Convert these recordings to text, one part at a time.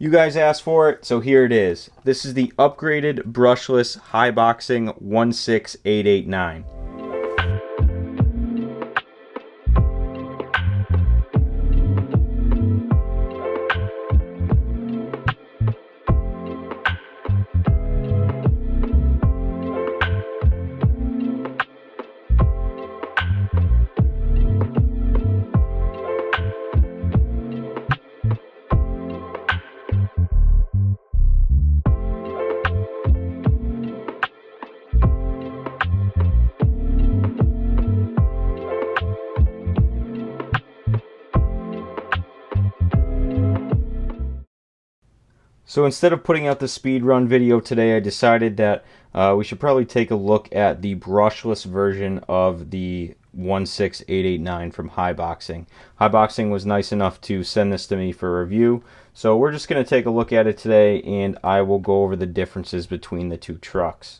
You guys asked for it, so here it is. This is the upgraded brushless Haiboxing 16889. So instead of putting out the speed run video today, I decided that we should probably take a look at the brushless version of the 16889 from Haiboxing. Haiboxing was nice enough to send this to me for review, so we're just going to take a look at it today, and I will go over the differences between the two trucks.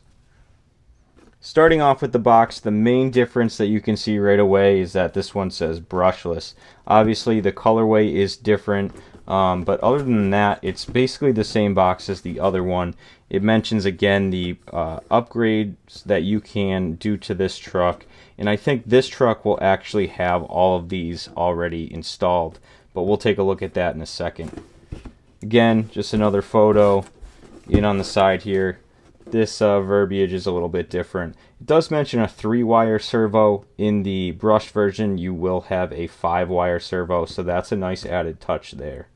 Starting off with the box, the main difference that you can see right away is that this one says brushless. Obviously the colorway is different, but other than that, it's basically the same box as the other one. It mentions again the upgrades that you can do to this truck, and I think this truck will actually have all of these already installed, but we'll take a look at that in a second. Again, just another photo in on the side here. This verbiage is a little bit different. It does mention a 3-wire servo. In the brush version, you will have a 5-wire servo, so that's a nice added touch there.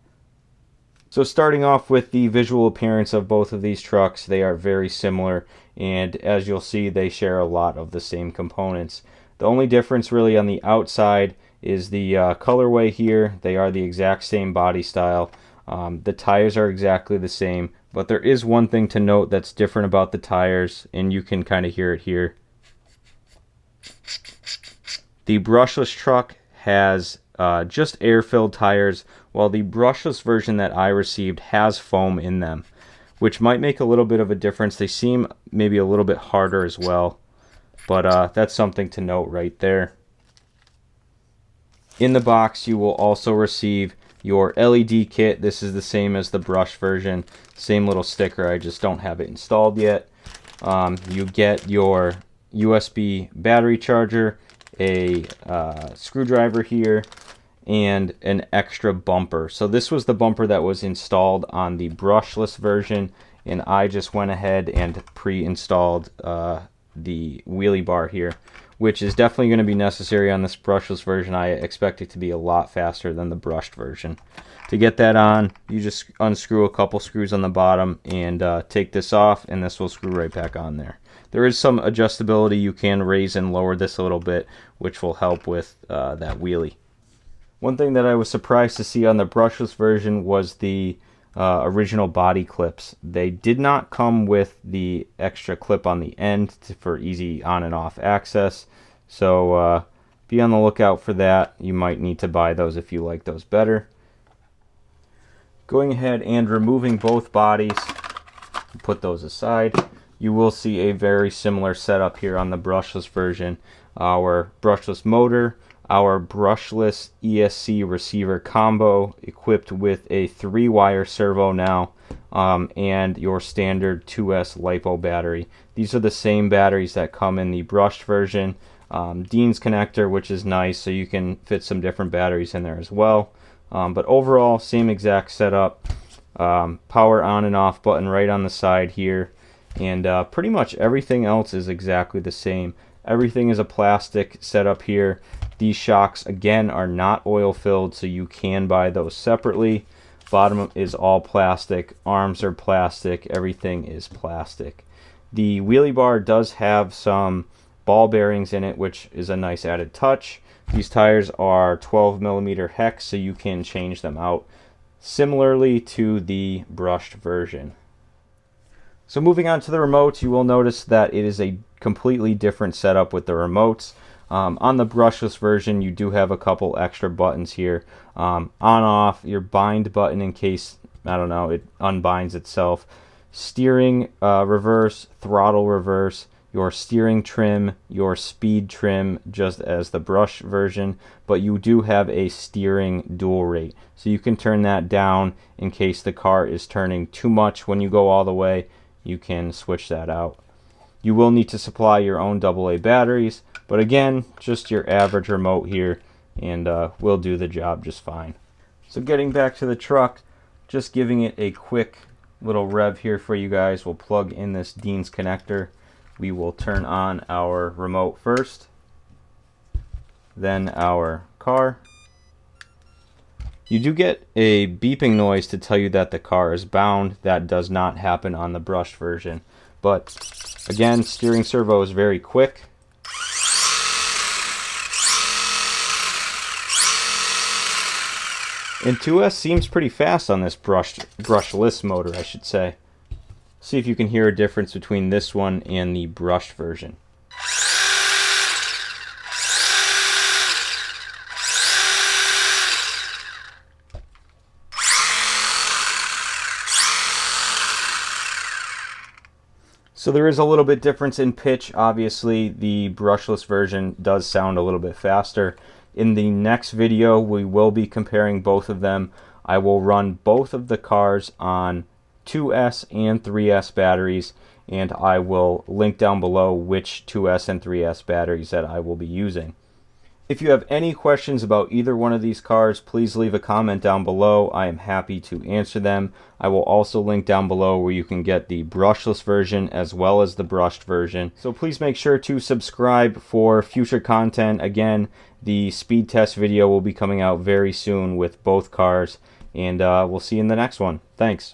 So starting off with the visual appearance of both of these trucks, they are very similar, and as you'll see, they share a lot of the same components. The only difference really on the outside is the colorway here. They are the exact same body style. The tires are exactly the same, but there is one thing to note that's different about the tires, and you can kind of hear it here. The brushless truck has just air-filled tires, while the brushless version that I received has foam in them, which might make a little bit of a difference. They seem maybe a little bit harder as well, but that's something to note right there. In the box, you will also receive your LED kit. This is the same as the brush version, same little sticker, I just don't have it installed yet. You get your USB battery charger, a screwdriver here, and an extra bumper. So this was the bumper that was installed on the brushless version, and I just went ahead and pre-installed the wheelie bar here, which is definitely going to be necessary on this brushless version. I expect it to be a lot faster than the brushed version. To get that on, you just unscrew a couple screws on the bottom and take this off, and this will screw right back on there. There is some adjustability. You can raise and lower this a little bit, which will help with that wheelie. One thing that I was surprised to see on the brushless version was the original body clips. They did not come with the extra clip on the end for easy on and off access, so be on the lookout for that. You might need to buy those if you like those better. Going ahead and removing both bodies, put those aside, you will see a very similar setup here on the brushless version. Our brushless motor, our brushless ESC receiver combo equipped with a 3-wire servo now, and your standard 2S Lipo battery. These are the same batteries that come in the brushed version. Dean's connector, which is nice, so you can fit some different batteries in there as well. But overall, same exact setup. Power on and off button right on the side here, and pretty much everything else is exactly the same. Everything is a plastic setup here. These shocks, again, are not oil filled, so you can buy those separately. Bottom is all plastic, arms are plastic, everything is plastic. The wheelie bar does have some ball bearings in it, which is a nice added touch. These tires are 12mm hex, so you can change them out similarly to the brushed version. So moving on to the remotes, you will notice that it is a completely different setup with the remotes. On the brushless version, you do have a couple extra buttons here. On off, your bind button in case, I don't know, it unbinds itself. Steering reverse, throttle reverse, your steering trim, your speed trim, just as the brush version, but you do have a steering dual rate. So you can turn that down in case the car is turning too much when you go all the way. You can switch that out. You will need to supply your own AA batteries, but again, just your average remote here, and will do the job just fine. So getting back to the truck, just giving it a quick little rev here for you guys. We'll plug in this Dean's connector. We will turn on our remote first, then our car. You do get a beeping noise to tell you that the car is bound. That does not happen on the brushed version. But again, steering servo is very quick. And 2S seems pretty fast on this brushless motor, I should say. See if you can hear a difference between this one and the brushed version. So there is a little bit difference in pitch. Obviously, the brushless version does sound a little bit faster. In the next video, we will be comparing both of them. I will run both of the cars on 2S and 3S batteries, and I will link down below which 2S and 3S batteries that I will be using. If you have any questions about either one of these cars, please leave a comment down below. I am happy to answer them. I will also link down below where you can get the brushless version as well as the brushed version. So please make sure to subscribe for future content. Again, the speed test video will be coming out very soon with both cars, and we'll see you in the next one. Thanks.